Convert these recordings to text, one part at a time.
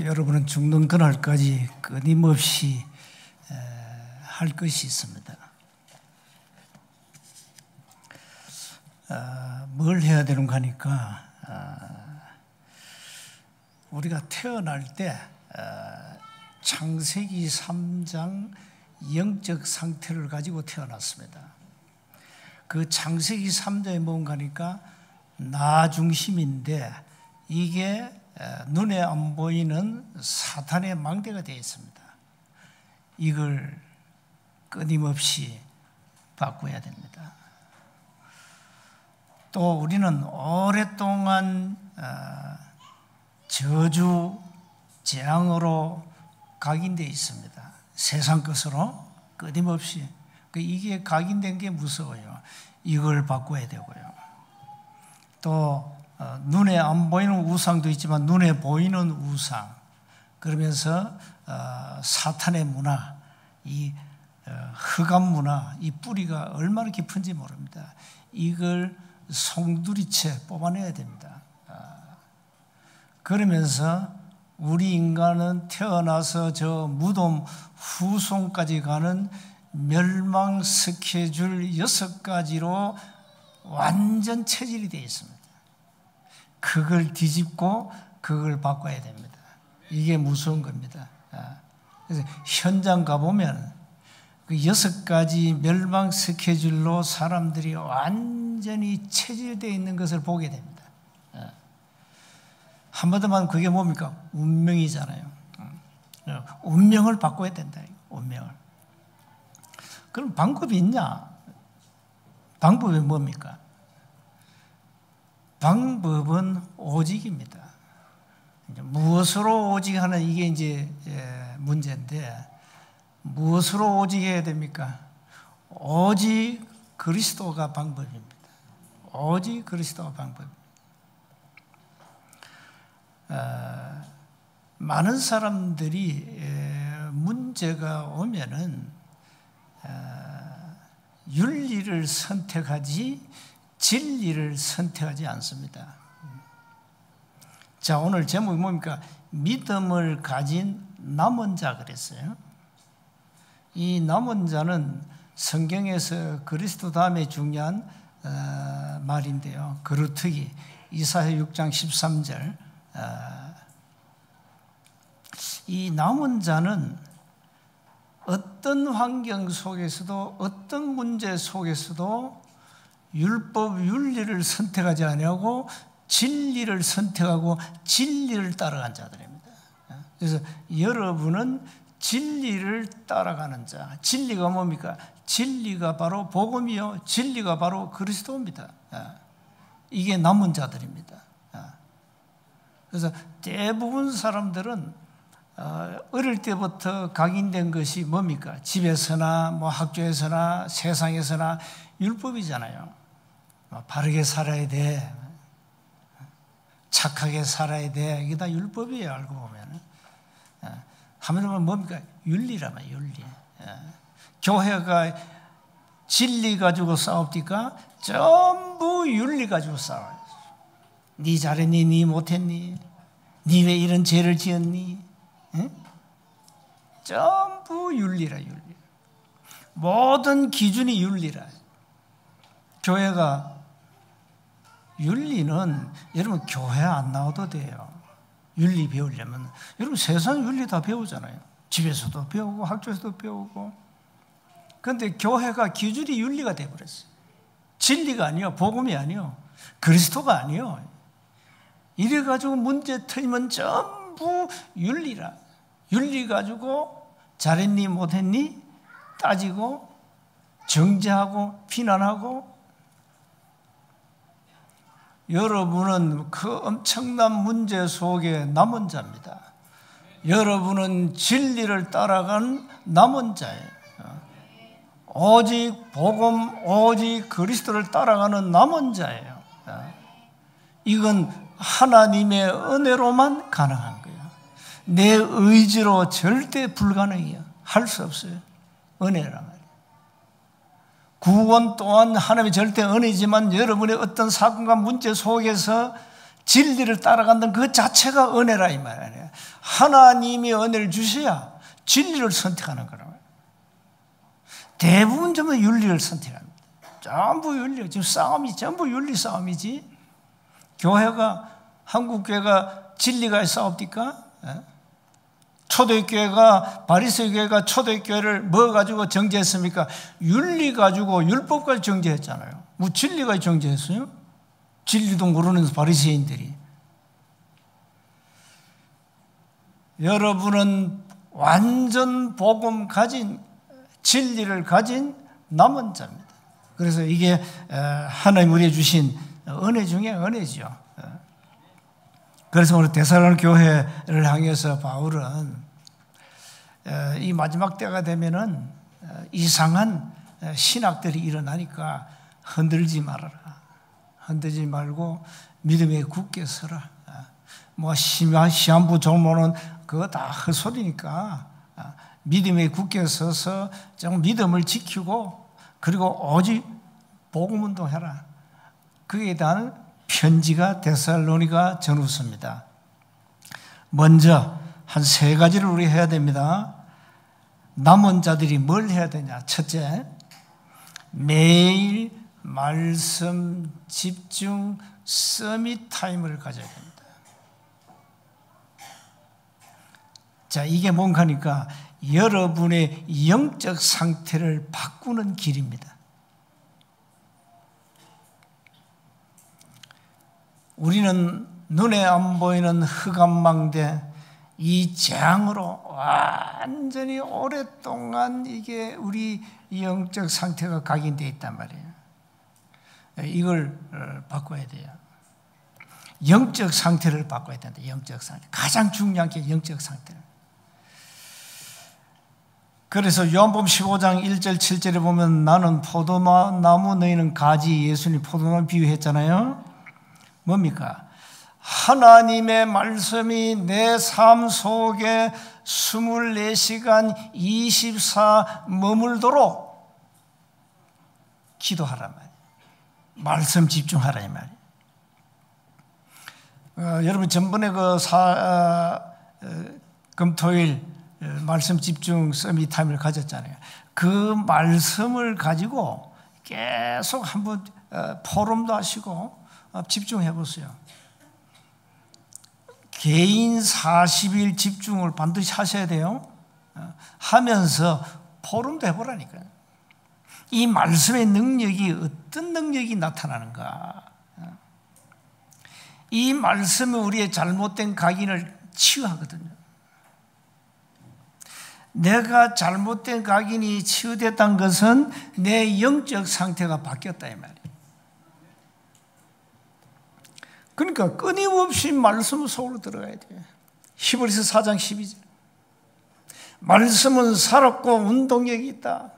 여러분은 죽는 그날까지 끊임없이 할 것이 있습니다. 뭘 해야 되는가 하니까 우리가 태어날 때 창세기 3장 영적 상태를 가지고 태어났습니다. 그 창세기 3장에 뭔가 하니까 나 중심인데 이게 눈에 안 보이는 사탄의 망대가 되어 있습니다. 이걸 끊임없이 바꿔야 됩니다. 또 우리는 오랫동안 저주, 재앙으로 각인되어 있습니다. 세상 것으로 끊임없이. 이게 각인된 게 무서워요. 이걸 바꿔야 되고요. 또 눈에 안 보이는 우상도 있지만 눈에 보이는 우상, 그러면서 사탄의 문화, 이 흑암 문화, 이 뿌리가 얼마나 깊은지 모릅니다. 이걸 송두리째 뽑아내야 됩니다. 그러면서 우리 인간은 태어나서 저 무덤 후손까지 가는 멸망 스케줄 6가지로 완전 체질이 되어 있습니다. 그걸 뒤집고 그걸 바꿔야 됩니다. 이게 무서운 겁니다. 그래서 현장 가보면 그 6가지 멸망 스케줄로 사람들이 완전히 체질되어 있는 것을 보게 됩니다. 한마디만 그게 뭡니까? 운명이잖아요. 운명을 바꿔야 된다. 운명을. 그럼 방법이 있냐? 방법이 뭡니까? 방법은 오직입니다. 무엇으로 오직하는 이게 이제 문제인데, 무엇으로 오직해야 됩니까? 오직 그리스도가 방법입니다. 오직 그리스도가 방법입니다. 많은 사람들이 문제가 오면은 윤리를 선택하지 진리를 선택하지 않습니다. 자, 오늘 제목이 뭡니까? 믿음을 가진 남은 자 그랬어요. 이 남은 자는 성경에서 그리스도 다음에 중요한 말인데요. 그루트기 이사야 6장 13절. 이 남은 자는 어떤 환경 속에서도 어떤 문제 속에서도 율법, 윤리를 선택하지 아니하고 진리를 선택하고 진리를 따라간 자들입니다. 그래서 여러분은 진리를 따라가는 자. 진리가 뭡니까? 진리가 바로 복음이요, 진리가 바로 그리스도입니다. 이게 남은 자들입니다. 그래서 대부분 사람들은 어릴 때부터 각인된 것이 뭡니까? 집에서나 뭐 학교에서나 세상에서나 율법이잖아요. 바르게 살아야 돼, 착하게 살아야 돼. 이게 다 율법이에요. 알고 보면. 한마디로 뭡니까? 윤리라면 윤리. 교회가 진리 가지고 싸웁니까? 전부 윤리 가지고 싸워요. 네 잘했니? 네 못했니? 네 왜 이런 죄를 지었니? 응? 전부 윤리라, 윤리. 모든 기준이 윤리라. 교회가 윤리는 여러분 교회 안 나와도 돼요. 윤리 배우려면 여러분 세상 윤리 다 배우잖아요. 집에서도 배우고 학교에서도 배우고. 그런데 교회가 기준이 윤리가 돼버렸어요. 진리가 아니요, 복음이 아니요, 그리스도가 아니요. 이래가지고 문제 틀리면 전부 윤리라. 윤리 가지고 잘했니 못했니 따지고 정죄하고 비난하고. 여러분은 그 엄청난 문제 속에 남은 자입니다. 여러분은 진리를 따라간 남은 자예요. 오직 복음, 오직 그리스도를 따라가는 남은 자예요. 이건 하나님의 은혜로만 가능한 거예요. 내 의지로 절대 불가능해요. 할 수 없어요. 은혜란 말이에요. 구원 또한 하나님의 절대 은혜지만 여러분의 어떤 사건과 문제 속에서 진리를 따라간다는 그 자체가 은혜라 이 말이에요. 하나님이 은혜를 주셔야 진리를 선택하는 거라고요. 대부분 전부 윤리를 선택합니다. 전부 윤리. 지금 싸움이 전부 윤리 싸움이지. 교회가, 한국 교회가 진리가 싸웁니까? 초대교회가, 바리새교회가 초대교회를 뭐 가지고 정죄했습니까? 윤리 가지고 율법까지 정죄했잖아요. 뭐 진리가 정죄했어요? 진리도 모르는 바리새인들이. 여러분은 완전 복음 가진, 진리를 가진 남은 자입니다. 그래서 이게 하나님 우리에게 주신 은혜 중에 은혜죠. 그래서 오늘 데살로니가 교회를 향해서 바울은 이 마지막 때가 되면은 이상한 신학들이 일어나니까 흔들지 말아라. 흔들지 말고 믿음에 굳게 서라. 뭐 시한부 종모는 그거 다 헛소리니까 믿음에 굳게 서서 좀 믿음을 지키고 그리고 오직 복음 운동해라. 그에 대한 편지가 데살로니가 전후서입니다. 먼저 한 세 가지를 우리 해야 됩니다. 남은 자들이 뭘 해야 되냐? 첫째, 매일 말씀 집중 서밋 타임을 가져야 됩니다. 자, 이게 뭔가 하니까 여러분의 영적 상태를 바꾸는 길입니다. 우리는 눈에 안 보이는 흑암망대 이 재앙으로 완전히 오랫동안 이게 우리 영적 상태가 각인되어 있단 말이에요. 이걸 바꿔야 돼요. 영적 상태를 바꿔야 된다. 영적 상태. 가장 중요한 게 영적 상태. 그래서 요한복음 15장 1절 7절에 보면 나는 포도나무 너희는 가지, 예수님 포도나무 비유했잖아요. 뭡니까? 하나님의 말씀이 내 삶 속에 24시간 24 머물도록 기도하란 말이에요. 말씀 집중하라 이 말이에요. 여러분 전번에 금토일 말씀 집중 서밋 타임을 가졌잖아요. 그 말씀을 가지고 계속 한번 포럼도 하시고 집중해 보세요. 개인 40일 집중을 반드시 하셔야 돼요. 하면서 포럼도 해보라니까요. 이 말씀의 능력이 어떤 능력이 나타나는가. 이 말씀은 우리의 잘못된 각인을 치유하거든요. 내가 잘못된 각인이 치유됐다는 것은 내 영적 상태가 바뀌었다 이 말이에요. 그러니까 끊임없이 말씀 속으로 들어가야 돼요. 히브리서 4장 12절. 말씀은 살았고 운동력이 있다.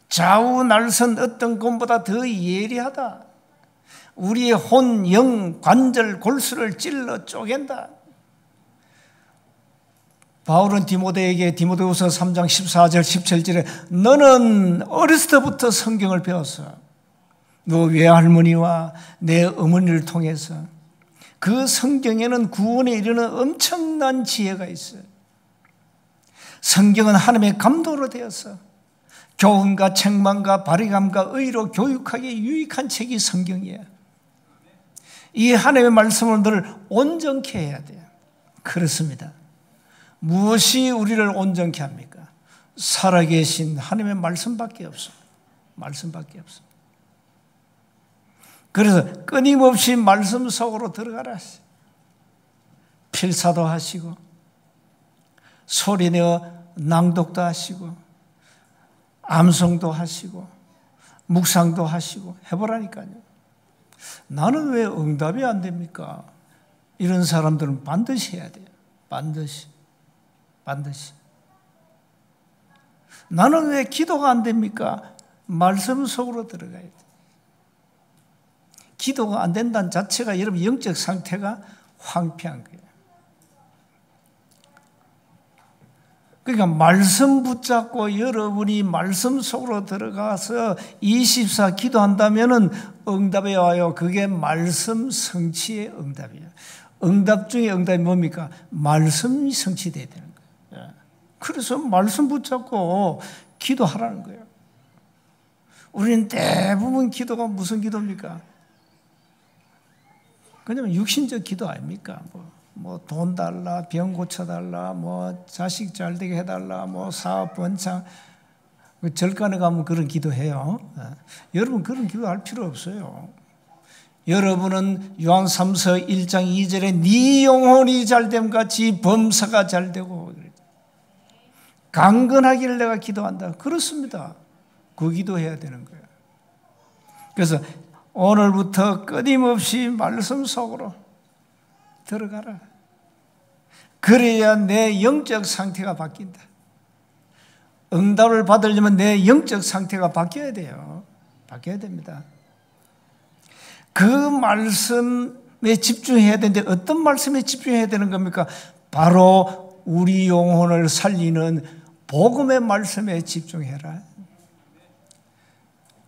좌우 날선 어떤 것보다 더 예리하다. 우리의 혼, 영, 관절, 골수를 찔러 쪼갠다. 바울은 디모데에게 디모데후서 3장 14절 17절에 너는 어렸을 때부터 성경을 배웠어. 너 외할머니와 내 어머니를 통해서 그 성경에는 구원에 이르는 엄청난 지혜가 있어요. 성경은 하나님의 감동으로 되어서 교훈과 책망과 바리감과 의로 교육하기에 유익한 책이 성경이에요. 이 하나님의 말씀을 늘 온전케 해야 돼요. 그렇습니다. 무엇이 우리를 온전케 합니까? 살아계신 하나님의 말씀밖에 없습니다. 말씀밖에 없습니다. 그래서 끊임없이 말씀 속으로 들어가라. 필사도 하시고 소리내어 낭독도 하시고 암송도 하시고 묵상도 하시고 해보라니까요. 나는 왜 응답이 안 됩니까? 이런 사람들은 반드시 해야 돼요. 반드시. 나는 왜 기도가 안 됩니까? 말씀 속으로 들어가야 돼요. 기도가 안 된다는 자체가 여러분 영적 상태가 황폐한 거예요. 그러니까 말씀 붙잡고 여러분이 말씀 속으로 들어가서 24 기도한다면 응답이 와요. 그게 말씀 성취의 응답이에요. 응답 중에 응답이 뭡니까? 말씀이 성취돼야 되는 거예요. 그래서 말씀 붙잡고 기도하라는 거예요. 우리는 대부분 기도가 무슨 기도입니까? 그냥 육신적 기도 아닙니까? 뭐 돈 달라, 병 고쳐달라, 뭐 자식 잘 되게 해달라, 뭐 사업 번창. 절간에 가면 그런 기도해요. 여러분 그런 기도할 필요 없어요. 여러분은 요한 3서 1장 2절에 네 영혼이 잘됨 같이 범사가 잘되고 강건하기를 내가 기도한다. 그렇습니다. 그 기도해야 되는 거예요. 그래서 오늘부터 끊임없이 말씀 속으로 들어가라. 그래야 내 영적 상태가 바뀐다. 응답을 받으려면 내 영적 상태가 바뀌어야 돼요. 바뀌어야 됩니다. 그 말씀에 집중해야 되는데 어떤 말씀에 집중해야 되는 겁니까? 바로 우리 영혼을 살리는 복음의 말씀에 집중해라.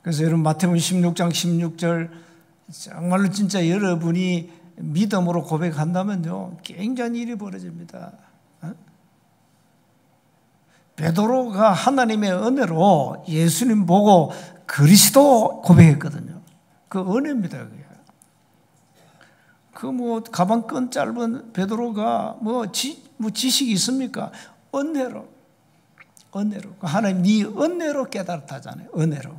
그래서 여러분 마태복음 16장 16절 정말로 진짜 여러분이 믿음으로 고백한다면요 굉장한 일이 벌어집니다. 베드로가 하나님의 은혜로 예수님 보고 그리스도 고백했거든요. 그 은혜입니다. 그게. 그 뭐 가방 끈 짧은 베드로가 뭐 지식이 있습니까? 은혜로 하나님 네 은혜로 깨달았다잖아요. 은혜로.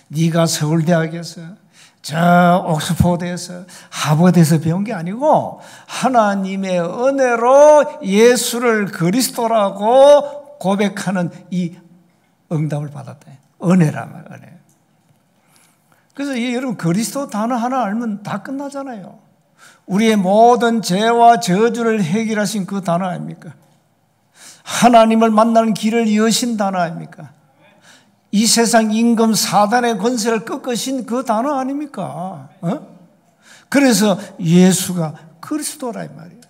네가 서울대학에서 저 옥스포드에서 하버드에서 배운 게 아니고 하나님의 은혜로 예수를 그리스도라고 고백하는 이 응답을 받았다. 은혜라면 은혜. 그래서 여러분 그리스도 단어 하나 알면 다 끝나잖아요. 우리의 모든 죄와 저주를 해결하신 그 단어 아닙니까? 하나님을 만나는 길을 여신 단어 아닙니까? 이 세상 임금 사단의 권세를 꺾으신 그 단어 아닙니까? 그래서 예수가 그리스도라 이 말이에요.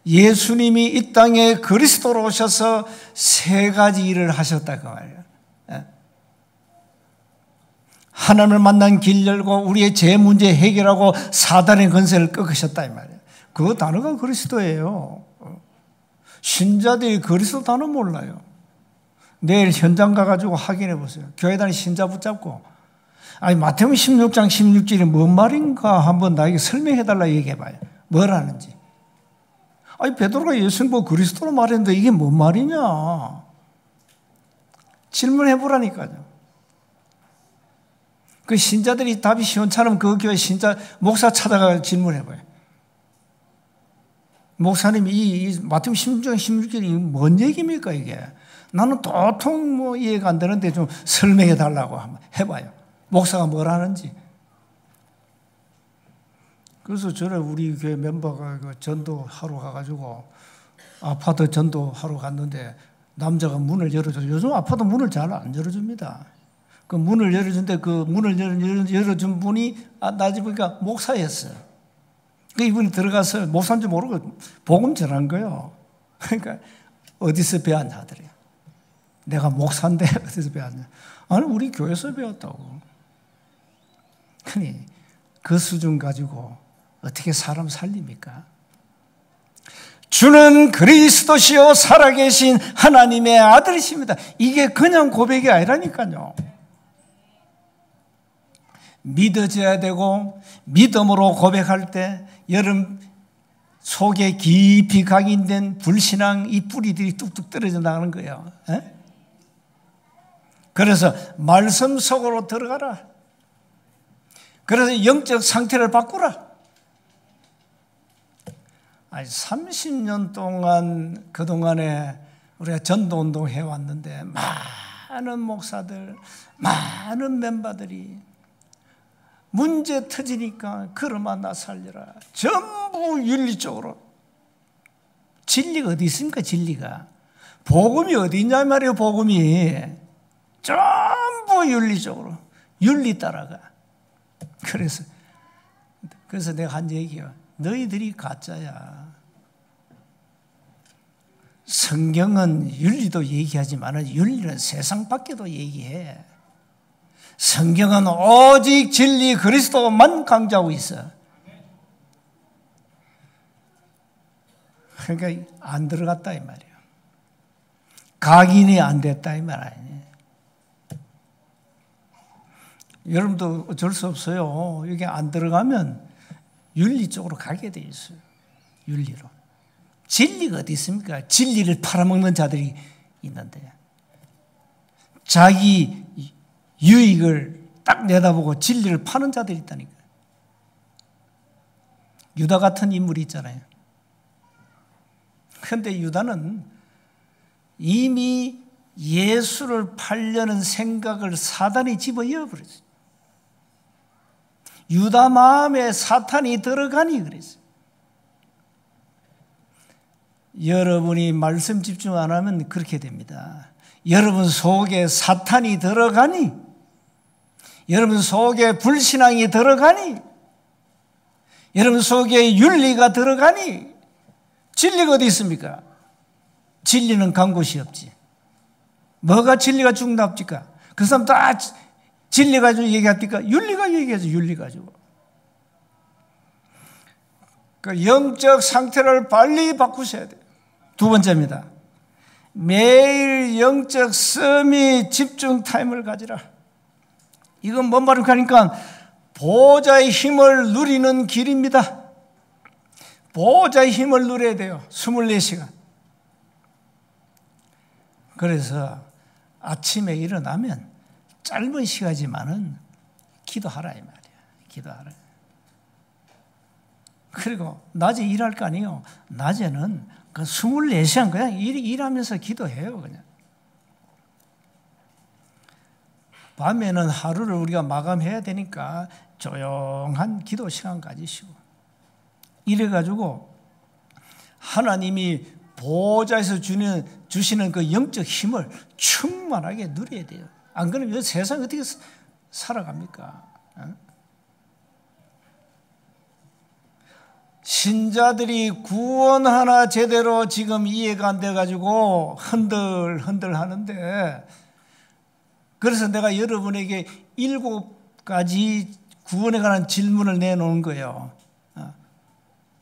예수님이 이 땅에 그리스도로 오셔서 세 가지 일을 하셨다 그 말이에요. 하나님을 만난 길 열고 우리의 죄 문제 해결하고 사단의 권세를 꺾으셨다 이 말이에요. 그 단어가 그리스도예요. 신자들이 그리스도 단어 몰라요. 내일 현장 가가지고 확인해 보세요. 교회 다니 신자 붙잡고 아니 마태복음 16장 16절이 뭔 말인가 한번 나에게 설명해 달라 얘기해 봐요. 뭐라는지. 아니 베드로가 예수님 보고 그리스도로 말했는데 이게 뭔 말이냐 질문해 보라니까요. 그 신자들이 답이 시원찮으면 그 교회 신자 목사 찾아가 질문해 봐요. 목사님 이 마태복음 16장 16절이 뭔 얘기입니까 이게? 나는 도통 뭐 이해가 안 되는데 좀 설명해 달라고 한번 해봐요. 목사가 뭘 하는지. 그래서 전에 우리 교회 멤버가 전도하러 가가지고 아파트 전도하러 갔는데 남자가 문을 열어줘요. 요즘 아파트 문을 잘 안 열어줍니다. 그 문을 열어준데 그 문을 열어준 분이 나중에 보니까 목사였어요. 그 이분이 들어가서 목사인지 모르고 복음 전한 거예요. 그러니까 어디서 배웠냐 하더래요. 내가 목사인데 어디서 배웠냐. 아니 우리 교회에서 배웠다고. 그니 그 수준 가지고 어떻게 사람 살립니까? 주는 그리스도시요 살아계신 하나님의 아들이십니다. 이게 그냥 고백이 아니라니까요. 믿어져야 되고 믿음으로 고백할 때 여러분 속에 깊이 각인된 불신앙 이 뿌리들이 뚝뚝 떨어져 나가는 거예요. 에? 그래서 말씀 속으로 들어가라. 그래서 영적 상태를 바꾸라. 아니 30년 동안 그동안에 우리가 전도운동 해왔는데 많은 목사들, 많은 멤버들이 문제 터지니까 그러마 나 살려라. 전부 윤리적으로. 진리가 어디 있습니까? 진리가. 복음이 어디 있냐 말이에요. 복음이. 전부 윤리적으로. 윤리 따라가. 그래서 내가 한 얘기야. 너희들이 가짜야. 성경은 윤리도 얘기하지만 윤리는 세상 밖에도 얘기해. 성경은 오직 진리 그리스도만 강조하고 있어. 그러니까 안 들어갔다 이 말이에요. 각인이 안 됐다 이 말 아니에요. 여러분도 어쩔 수 없어요. 이게 안 들어가면 윤리 쪽으로 가게 돼 있어요. 윤리로. 진리가 어디 있습니까? 진리를 팔아먹는 자들이 있는데 자기 유익을 딱 내다보고 진리를 파는 자들이 있다니까요. 유다 같은 인물이 있잖아요. 그런데 유다는 이미 예수를 팔려는 생각을 사단이 집어넣어 버렸어요. 유다 마음에 사탄이 들어가니 그랬어요. 여러분이 말씀 집중 안 하면 그렇게 됩니다. 여러분 속에 사탄이 들어가니, 여러분 속에 불신앙이 들어가니, 여러분 속에 윤리가 들어가니, 진리가 어디 있습니까? 진리는 간 곳이 없지. 뭐가 진리가 중답니까? 그 사람 다 진리 가지고 얘기합니까? 윤리 가지고 얘기하죠. 윤리 가지고. 그 영적 상태를 빨리 바꾸셔야 돼요. 두 번째입니다. 매일 영적 서밋 집중 타임을 가지라. 이건 뭔 말을 하니까 보호자의 힘을 누리는 길입니다. 보호자의 힘을 누려야 돼요. 24시간. 그래서 아침에 일어나면 짧은 시간이지만은 기도하라 이 말이야. 기도하라. 그리고 낮에 일할 거 아니에요. 낮에는 그 24시간 그냥 일하면서 기도해요. 그냥. 밤에는 하루를 우리가 마감해야 되니까 조용한 기도 시간 가지시고. 이래가지고 하나님이 보호자에서 주시는 그 영적 힘을 충만하게 누려야 돼요. 안 그러면 이 세상 어떻게 살아갑니까? 신자들이 구원 하나 제대로 지금 이해가 안 돼가지고 흔들 하는데, 그래서 내가 여러분에게 7가지 구원에 관한 질문을 내놓은 거예요.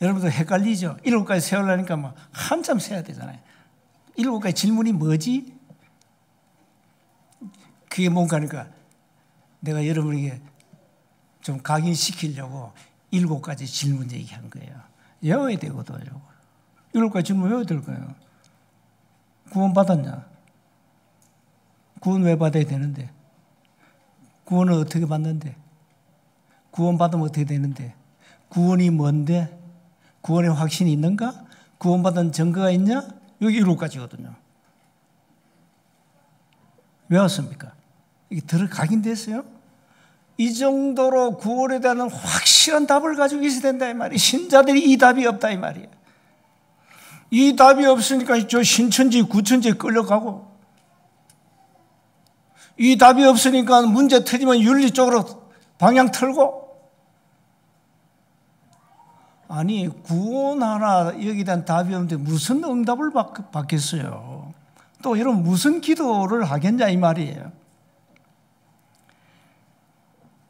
여러분도 헷갈리죠? 7가지 세우려니까 뭐 한참 세야 되잖아요. 7가지 질문이 뭐지? 그게 뭔가 하니까 내가 여러분에게 좀 각인시키려고 7가지 질문 얘기한 거예요. 외워야 되거든요. 7가지 질문 외워야 될 거예요. 구원 받았냐? 구원 왜 받아야 되는데? 구원은 어떻게 받는데? 구원 받으면 어떻게 되는데? 구원이 뭔데? 구원의 확신이 있는가? 구원받은 증거가 있냐? 여기 7가지거든요. 외웠습니까? 이게 각인됐어요? 이 정도로 구원에 대한 확실한 답을 가지고 있어야 된다 이 말이에요. 신자들이 이 답이 없다 이 말이에요. 이 답이 없으니까 저 신천지 구천지에 끌려가고, 이 답이 없으니까 문제 터지면 윤리 쪽으로 방향 틀고, 아니 구원 하나 여기에 대한 답이 없는데 무슨 응답을 받겠어요? 또 여러분 무슨 기도를 하겠냐 이 말이에요.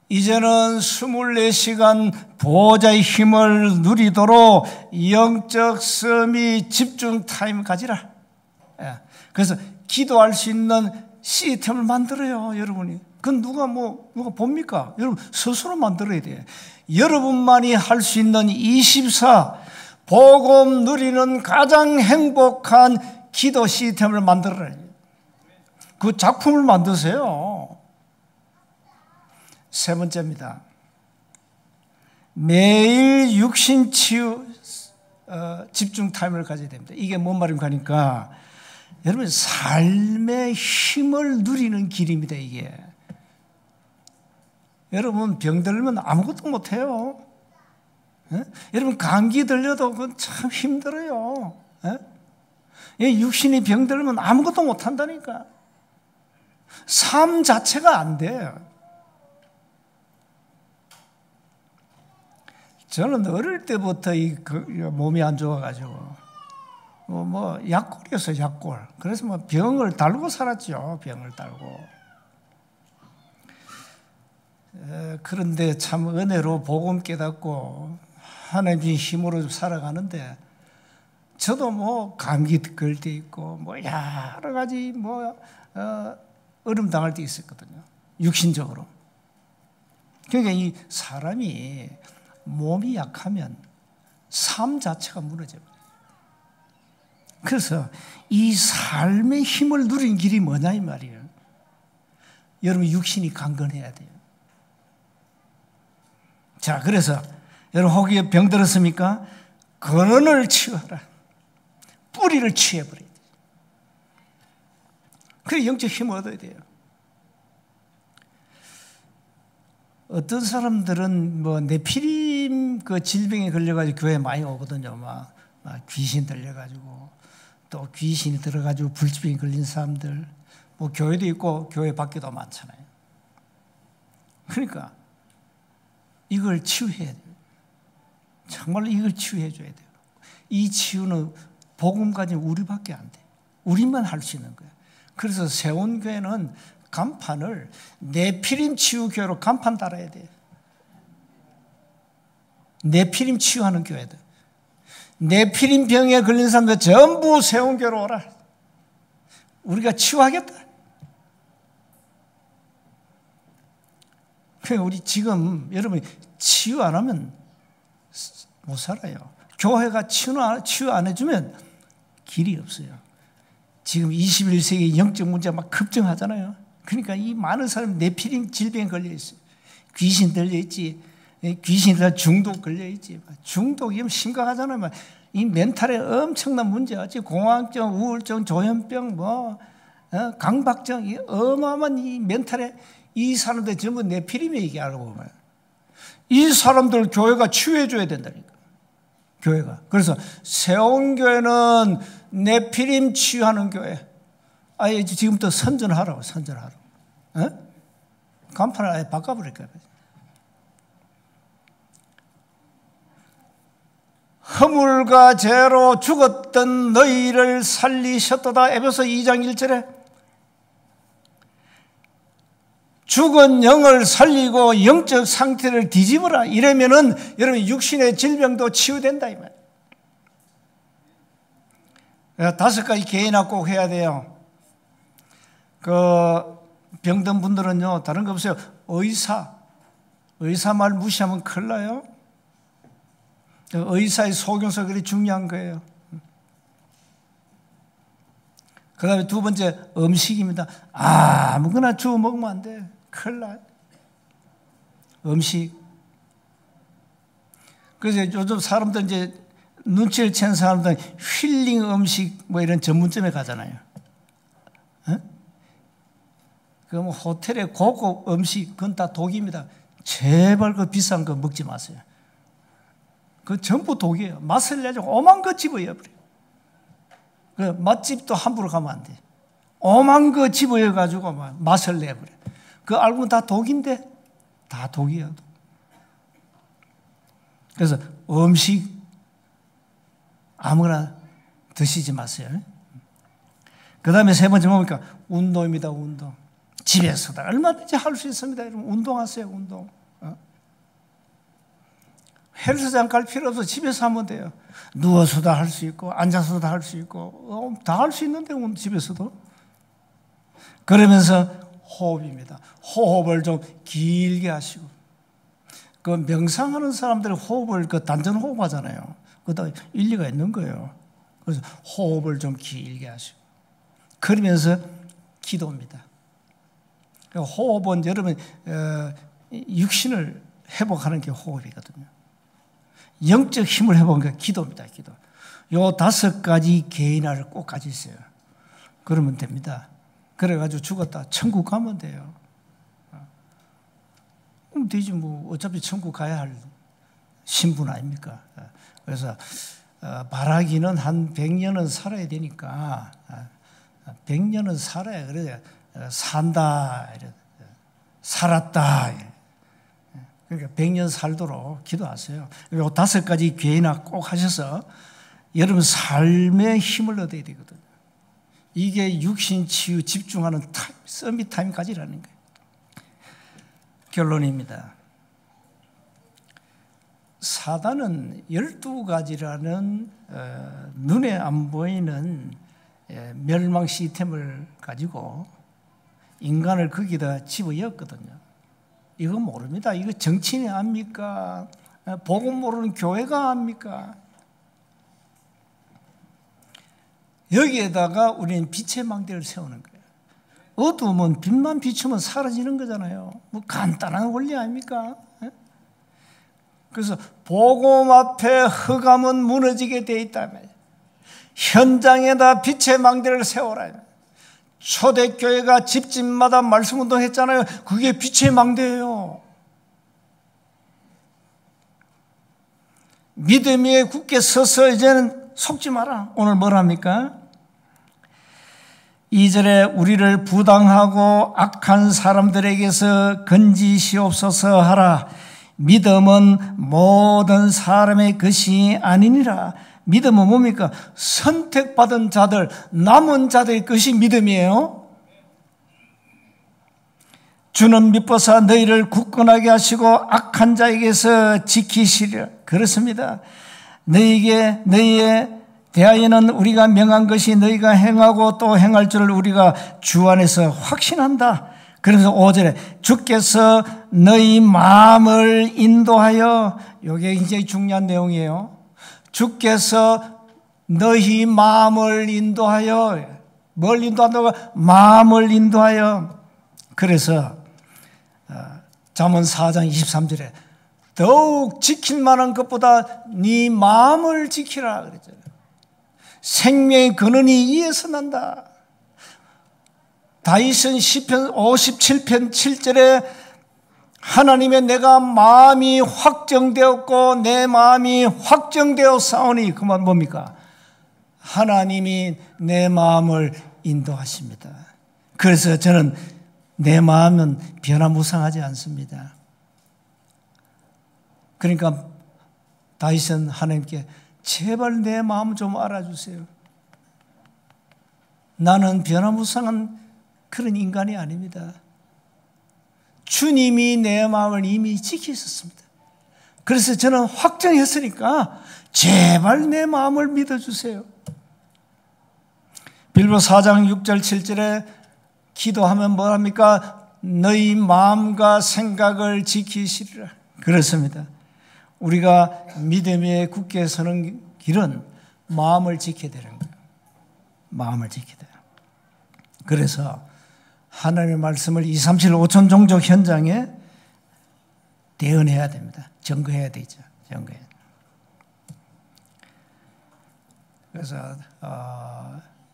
이제는 24시간 보호자의 힘을 누리도록 영적 서밋 집중 타임 가지라. 그래서 기도할 수 있는 시스템을 만들어요, 여러분이. 그건 누가 봅니까? 여러분 스스로 만들어야 돼. 여러분만이 할 수 있는 24 복음 누리는 가장 행복한 기도 시스템을 만들어야 돼요. 그 작품을 만드세요. 세 번째입니다. 매일 육신 치유 집중 타임을 가져야 됩니다. 이게 뭔 말인가 하니까 여러분 삶의 힘을 누리는 길입니다. 이게. 여러분 병 들면 아무것도 못해요. 여러분 감기 들려도 그건 참 힘들어요. 육신이 병 들면 아무것도 못한다니까. 삶 자체가 안 돼요. 저는 어릴 때부터 몸이 안 좋아가지고 약골이었어요, 약골. 그래서 병을 달고 살았죠, 병을 달고. 그런데 참 은혜로 복음 깨닫고 하나님 힘으로 살아가는데 저도 뭐 감기 걸 때 있고 뭐 여러 가지 어려움 당할 때 있었거든요. 육신적으로. 그러니까 이 사람이 몸이 약하면 삶 자체가 무너져요. 그래서 이 삶의 힘을 누리는 길이 뭐냐 이 말이에요. 여러분 육신이 강건해야 돼요. 자, 그래서 여러분 혹이 병 들었습니까? 근원을 치유하라. 뿌리를 치유해버려야 돼요. 그래 영적 힘을 얻어야 돼요. 어떤 사람들은 뭐 네피림 그 질병에 걸려가지고 교회에 많이 오거든요. 막 귀신 들려가지고 또 귀신이 들어가지고 불치병에 걸린 사람들 뭐 교회도 있고 교회 밖에도 많잖아요. 그러니까 이걸 치유해야 돼요. 정말로 이걸 치유해 줘야 돼요. 이 치유는 복음 가진 우리밖에 안 돼. 우리만 할 수 있는 거예요. 그래서 세운교회는 간판을 네피림 치유교회로 간판 달아야 돼요. 네피림 치유하는 교회들. 네피림 병에 걸린 사람들 전부 세운교회로 오라. 우리가 치유하겠다. 그러니까 우리 지금 여러분이 치유 안 하면 못 살아요. 교회가 치유 안 해주면 길이 없어요. 지금 21세기 영적 문제가 막 급증하잖아요. 그러니까 이 많은 사람이 네피림 질병에 걸려 있어요. 귀신 들려 있지. 귀신이 다 중독 걸려 있지. 중독이면 심각하잖아요. 이 멘탈에 엄청난 문제가 있지. 공황증, 우울증, 조현병, 강박증, 이 어마어마한 이 멘탈에 이 사람들 전부 네피림의 얘기하고 보면 이 사람들 교회가 치유해 줘야 된다니까. 교회가. 그래서 세운교회는 네피림 치유하는 교회. 아예 지금부터 선전하라고. 간판을 아예 바꿔버릴까요? 허물과 죄로 죽었던 너희를 살리셨도다. 에베소 2장 1절에 죽은 영을 살리고 영적 상태를 뒤집어라. 이러면은 여러분 육신의 질병도 치유된다 이 말. 5가지 개인화 꼭 해야 돼요. 그 병든 분들은요 다른 거 없어요. 의사 말 무시하면 큰일 나요. 의사의 소견서 그리 중요한 거예요. 그 다음에 2번째 음식입니다. 아무거나 주워 먹으면 안 돼. 큰일 나. 음식. 그래서 요즘 사람들 이제 눈치를 채는 사람들은 힐링 음식 뭐 이런 전문점에 가잖아요. 그럼 호텔에 고급 음식 그건 다 독입니다. 제발 그 비싼 거 먹지 마세요. 그 전부 독이에요. 맛을 내려고 오만 거 집어여버려요. 그 맛집도 함부로 가면 안 돼. 오만 거 집어여가지고 맛을 내버려. 그 알고 다 독인데 다 독이야. 그래서 음식 아무거나 드시지 마세요. 그 다음에 3번째 뭡니까? 운동입니다. 운동. 집에서도 얼마든지 할 수 있습니다. 여러분 운동하세요. 운동. 헬스장 갈 필요 없어. 집에서 하면 돼요. 누워서도 할 수 있고 앉아서도 할 수 있고 다 할 수 있는데 집에서도. 그러면서 호흡입니다. 호흡을 좀 길게 하시고. 그 명상하는 사람들이 호흡을 그 단전 호흡하잖아요. 그것도 일리가 있는 거예요. 그래서 호흡을 좀 길게 하시고. 그러면서 기도입니다. 호흡은 여러분 육신을 회복하는 게 호흡이거든요. 영적 힘을 회복하는 게 기도입니다. 기도. 요 5가지 개인화를 꼭 가지세요. 그러면 됩니다. 그래가지고 죽었다 천국 가면 돼요. 그럼 되지 뭐 어차피 천국 가야 할 신분 아닙니까? 그래서 바라기는 한 100년은 살아야 되니까 100년은 살아야 그래 산다 살았다. 그러니까 100년 살도록 기도하세요. 그리고 5가지 개인화 꼭 하셔서 여러분 삶의 힘을 얻어야 되거든요. 이게 육신 치유 집중하는 타임, 서밋 타임까지라는 거예요. 결론입니다. 사단은 12가지라는 눈에 안 보이는 멸망 시스템을 가지고 인간을 거기다 집어넣었거든요. 이거 모릅니다. 이거 정치인이 압니까? 복음 모르는 교회가 압니까? 여기에다가 우리는 빛의 망대를 세우는 거예요. 어두우면 빛만 비추면 사라지는 거잖아요. 뭐 간단한 원리 아닙니까? 그래서 복음 앞에 흑암은 무너지게 돼 있다며 현장에다 빛의 망대를 세워라. 초대교회가 집집마다 말씀운동 했잖아요. 그게 빛의 망대예요. 믿음 위에 굳게 서서 이제는 속지 마라. 오늘 뭐랍니까? 2절에 우리를 부당하고 악한 사람들에게서 건지시옵소서 하라. 믿음은 모든 사람의 것이 아니니라. 믿음은 뭡니까? 선택받은 자들, 남은 자들의 것이 믿음이에요. 주는 미뻐서 너희를 굳건하게 하시고 악한 자에게서 지키시리라. 그렇습니다. 너희의 대하여는 우리가 명한 것이 너희가 행하고 또 행할 줄을 우리가 주 안에서 확신한다. 그래서 5절에 주께서 너희 마음을 인도하여, 이게 굉장히 중요한 내용이에요. 주께서 너희 마음을 인도하여, 뭘 인도한다고? 마음을 인도하여. 그래서 잠언 4장 23절에 더욱 지킬 만한 것보다 네 마음을 지키라 그랬잖아요. 생명의 근원이 이에서 난다. 다윗은 시편 57편 7절에 하나님의 내가 마음이 확정되었고 내 마음이 확정되어 싸우니, 그 말 뭡니까? 하나님이 내 마음을 인도하십니다. 그래서 저는 내 마음은 변화무쌍하지 않습니다. 그러니까 다윗은 하나님께 제발 내 마음 좀 알아주세요. 나는 변화무쌍한 그런 인간이 아닙니다. 주님이 내 마음을 이미 지키셨습니다. 그래서 저는 확정했으니까 제발 내 마음을 믿어주세요. 빌보 4장 6절 7절에 기도하면 뭐합니까? 너희 마음과 생각을 지키시리라. 그렇습니다. 우리가 믿음 위에 굳게 서는 길은 마음을 지켜야 되는 거예요. 마음을 지켜야 돼요. 그래서 하나님의 말씀을 237 5천 종족 현장에 대언해야 됩니다. 증거해야 되죠. 증거해야. 그래서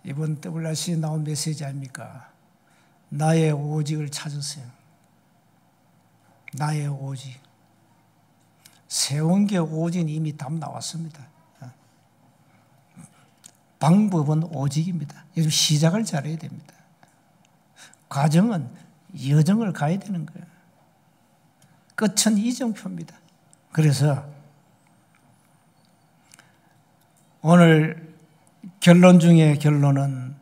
이번 WRC 나온 메시지 아닙니까? 나의 오직을 찾으세요. 나의 오직. 세운 게 오직은 이미 답 나왔습니다. 방법은 오직입니다. 요즘 시작을 잘해야 됩니다. 과정은 여정을 가야 되는 거예요. 끝은 이정표입니다. 그래서 오늘 결론 중에 결론은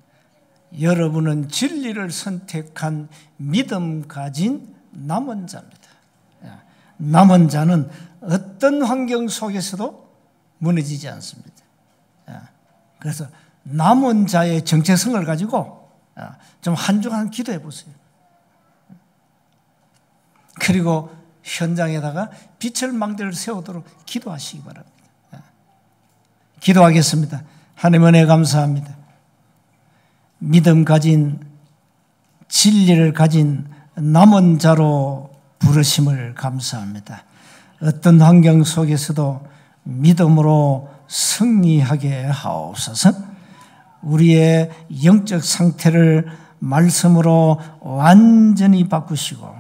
여러분은 진리를 선택한 믿음 가진 남은 자입니다. 남은 자는 어떤 환경 속에서도 무너지지 않습니다. 그래서 남은 자의 정체성을 가지고 좀 한 주간 기도해 보세요. 그리고 현장에다가 빛을 망대를 세우도록 기도하시기 바랍니다. 기도하겠습니다. 하나님 은혜 감사합니다. 믿음 가진, 진리를 가진 남은 자로 부르심을 감사합니다. 어떤 환경 속에서도 믿음으로 승리하게 하옵소서. 우리의 영적 상태를 말씀으로 완전히 바꾸시고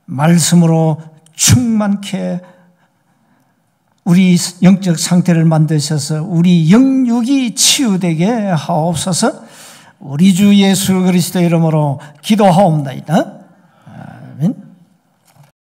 말씀으로 충만케 우리 영적 상태를 만드셔서 우리 영육이 치유되게 하옵소서. 우리 주 예수 그리스도의 이름으로 기도하옵나이다.